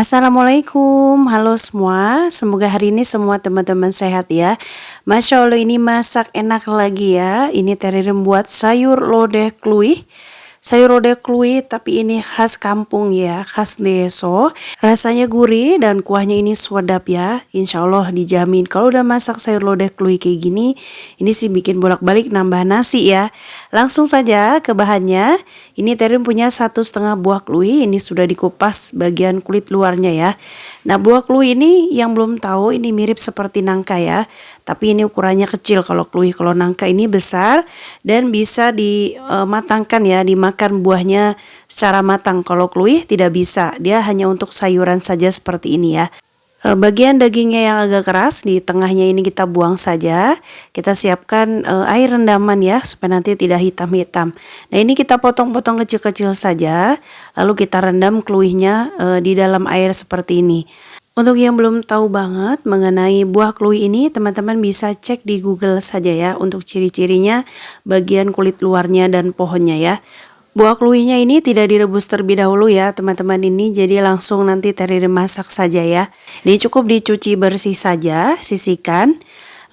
Assalamualaikum, halo semua. Semoga hari ini semua teman-teman sehat ya. Masya Allah ini masak enak lagi ya. Ini Teririm buat sayur lodeh kluih. Sayur lodeh kluih tapi ini khas kampung ya, khas deso. Rasanya gurih dan kuahnya ini sedap ya. Insya Allah dijamin. Kalau udah masak sayur lodeh kluih kayak gini, ini sih bikin bolak-balik nambah nasi ya. Langsung saja ke bahannya. Ini Terin punya 1,5 buah kluih. Ini sudah dikupas bagian kulit luarnya ya. Nah buah kluih ini yang belum tahu ini mirip seperti nangka ya. Tapi ini ukurannya kecil kalau kluih. Kalau nangka ini besar dan bisa dimatangkan ya, dimakan buahnya secara matang. Kalau kluih tidak bisa, dia hanya untuk sayuran saja seperti ini ya. Bagian dagingnya yang agak keras di tengahnya ini kita buang saja. Kita siapkan air rendaman ya supaya nanti tidak hitam-hitam. Nah ini kita potong-potong kecil-kecil saja. Lalu kita rendam kluihnya di dalam air seperti ini. Untuk yang belum tahu banget mengenai buah kluih ini, teman-teman bisa cek di Google saja ya untuk ciri-cirinya, bagian kulit luarnya dan pohonnya ya. Buah kluihnya ini tidak direbus terlebih dahulu ya teman-teman ini, jadi langsung nanti Teririm masak saja ya. Ini cukup dicuci bersih saja, sisihkan.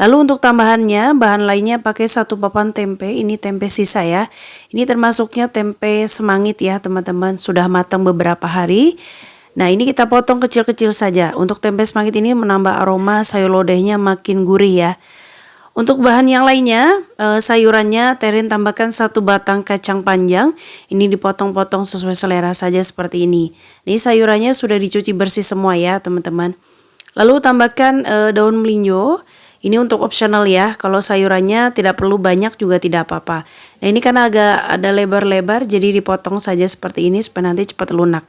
Lalu untuk tambahannya, bahan lainnya pakai 1 papan tempe, ini tempe sisa ya. Ini termasuknya tempe semangit ya teman-teman, sudah matang beberapa hari. Nah ini kita potong kecil-kecil saja. Untuk tempe semangit ini menambah aroma sayur lodehnya makin gurih ya. Untuk bahan yang lainnya, sayurannya Terin tambahkan 1 batang kacang panjang. Ini dipotong-potong sesuai selera saja seperti ini. Ini sayurannya sudah dicuci bersih semua ya teman-teman. Lalu tambahkan daun melinjo. Ini untuk opsional ya. Kalau sayurannya tidak perlu banyak juga tidak apa-apa. Nah ini karena agak ada lebar-lebar jadi dipotong saja seperti ini supaya nanti cepat lunak.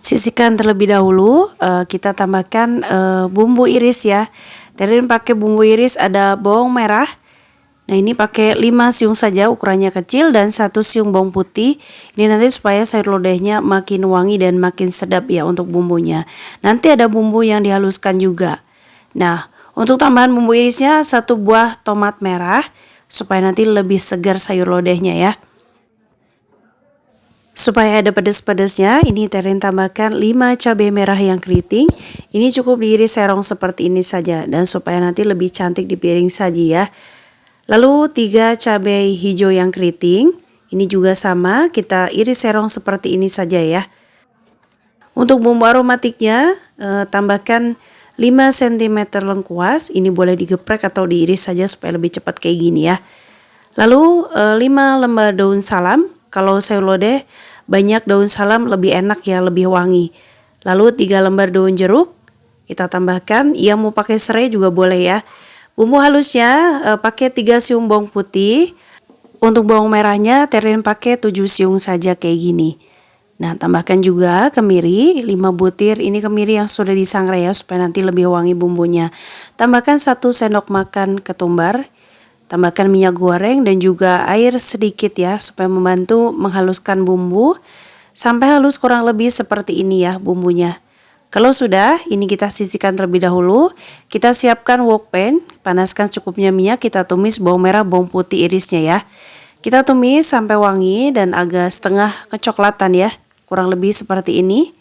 Sisihkan terlebih dahulu, kita tambahkan bumbu iris ya. Terin pakai bumbu iris ada bawang merah. Nah ini pakai 5 siung saja, ukurannya kecil, dan 1 siung bawang putih. Ini nanti supaya sayur lodehnya makin wangi dan makin sedap ya untuk bumbunya. Nanti ada bumbu yang dihaluskan juga. Nah untuk tambahan bumbu irisnya 1 buah tomat merah supaya nanti lebih segar sayur lodehnya ya. Supaya ada pedas-pedasnya, ini Terin tambahkan 5 cabai merah yang keriting. Ini cukup diiris serong seperti ini saja, dan supaya nanti lebih cantik di piring saji ya. Lalu 3 cabai hijau yang keriting. Ini juga sama, kita iris serong seperti ini saja ya. Untuk bumbu aromatiknya, tambahkan 5 cm lengkuas. Ini boleh digeprek atau diiris saja supaya lebih cepat kayak gini ya. Lalu 5 lembar daun salam. Kalau sayur lodeh banyak daun salam lebih enak ya, lebih wangi. Lalu 3 lembar daun jeruk kita tambahkan, yang mau pakai serai juga boleh ya. Bumbu halusnya pakai 3 siung bawang putih. Untuk bawang merahnya Terin pakai 7 siung saja kayak gini. Nah tambahkan juga kemiri 5 butir, ini kemiri yang sudah disangrai ya supaya nanti lebih wangi bumbunya. Tambahkan 1 sendok makan ketumbar. Tambahkan minyak goreng dan juga air sedikit ya supaya membantu menghaluskan bumbu sampai halus kurang lebih seperti ini ya bumbunya. Kalau sudah, ini kita sisihkan terlebih dahulu. Kita siapkan wok pan, panaskan cukupnya minyak, kita tumis bawang merah, bawang putih irisnya ya. Kita tumis sampai wangi dan agak setengah kecoklatan ya, kurang lebih seperti ini.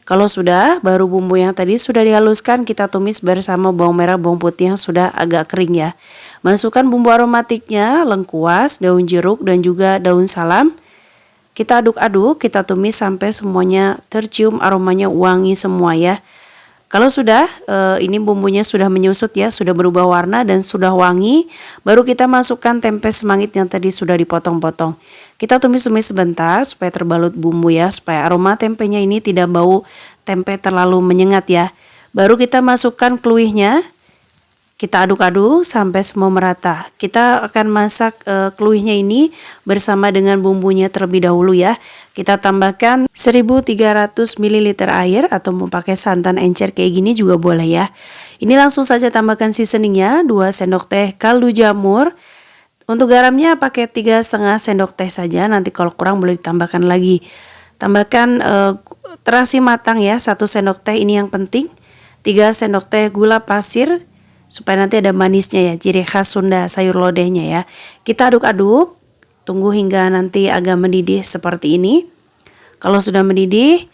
Kalau sudah, baru bumbu yang tadi sudah dihaluskan kita tumis bersama bawang merah, bawang putih yang sudah agak kering ya. Masukkan bumbu aromatiknya, lengkuas, daun jeruk dan juga daun salam. Kita aduk-aduk, kita tumis sampai semuanya tercium aromanya wangi semua ya. Kalau sudah, ini bumbunya sudah menyusut ya, sudah berubah warna dan sudah wangi, baru kita masukkan tempe semangit yang tadi sudah dipotong-potong. Kita tumis-tumis sebentar supaya terbalut bumbu ya, supaya aroma tempenya ini tidak bau tempe terlalu menyengat ya. Baru kita masukkan kluihnya, kita aduk-aduk sampai semua merata. Kita akan masak kluihnya ini bersama dengan bumbunya terlebih dahulu ya. Kita tambahkan 1300 ml air atau mau pakai santan encer kayak gini juga boleh ya. Ini langsung saja tambahkan seasoningnya 2 sendok teh kaldu jamur. Untuk garamnya pakai 3,5 sendok teh saja, nanti kalau kurang boleh ditambahkan lagi. Tambahkan terasi matang ya, 1 sendok teh ini yang penting. 3 sendok teh gula pasir supaya nanti ada manisnya ya, ciri khas Sunda sayur lodehnya ya. Kita aduk-aduk, tunggu hingga nanti agak mendidih seperti ini. Kalau sudah mendidih,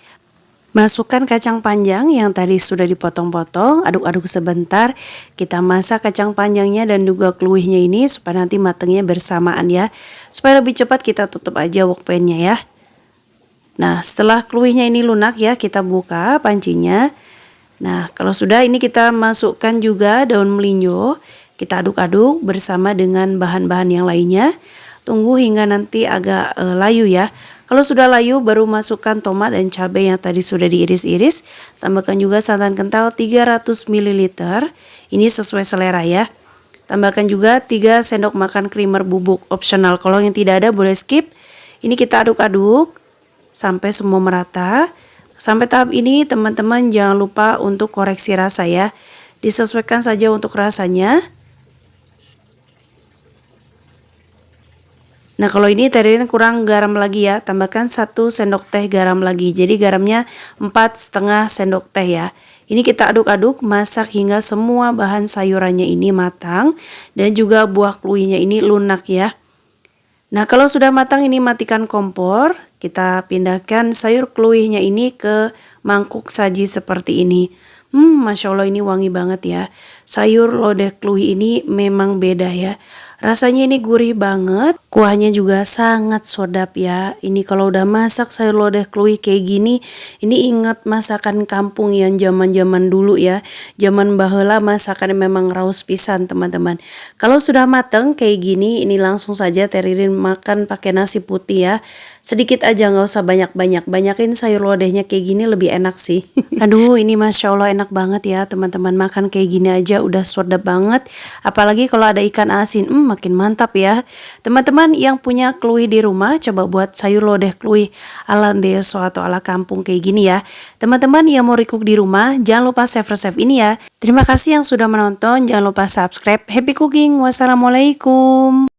Masukkan kacang panjang yang tadi sudah dipotong-potong, aduk-aduk sebentar. Kita masak kacang panjangnya dan juga kluihnya ini supaya nanti matangnya bersamaan ya. Supaya lebih cepat kita tutup aja wok pannya ya. Nah, setelah kluihnya ini lunak ya, kita buka pancinya. Nah, kalau sudah ini kita masukkan juga daun melinjo. Kita aduk-aduk bersama dengan bahan-bahan yang lainnya. Tunggu hingga nanti agak layu ya. Kalau sudah layu baru masukkan tomat dan cabai yang tadi sudah diiris-iris. Tambahkan juga santan kental 300 ml. Ini sesuai selera ya. Tambahkan juga 3 sendok makan creamer bubuk opsional. Kalau yang tidak ada boleh skip. Ini kita aduk-aduk sampai semua merata. Sampai tahap ini teman-teman jangan lupa untuk koreksi rasa ya. Disesuaikan saja untuk rasanya. Nah, kalau ini tadi kurang garam lagi ya, tambahkan 1 sendok teh garam lagi. Jadi garamnya 4,5 sendok teh ya. Ini kita aduk-aduk, masak hingga semua bahan sayurannya ini matang dan juga buah kluinya ini lunak ya. Nah, kalau sudah matang ini matikan kompor. Kita pindahkan sayur kluihnya ini ke mangkuk saji seperti ini. Masya Allah ini wangi banget ya. Sayur lodeh kluih ini memang beda ya. Rasanya ini gurih banget, kuahnya juga sangat sedap ya. Ini kalau udah masak sayur lodeh kluih kayak gini, ini ingat masakan kampung yang zaman-zaman dulu ya. Zaman baheula masakannya memang raus pisan teman-teman. Kalau sudah mateng kayak gini, ini langsung saja Teririn makan pakai nasi putih ya. Sedikit aja nggak usah banyak-banyak, banyakin sayur lodehnya kayak gini lebih enak sih. Aduh ini Masya Allah enak banget ya teman-teman, makan kayak gini aja udah sedap banget. Apalagi kalau ada ikan asin, makin mantap ya. Teman-teman yang punya kluih di rumah, coba buat sayur lodeh kluih ala deso atau ala kampung kayak gini ya. Teman-teman yang mau recook di rumah, jangan lupa save resep ini ya. Terima kasih yang sudah menonton, jangan lupa subscribe. Happy cooking, wassalamualaikum.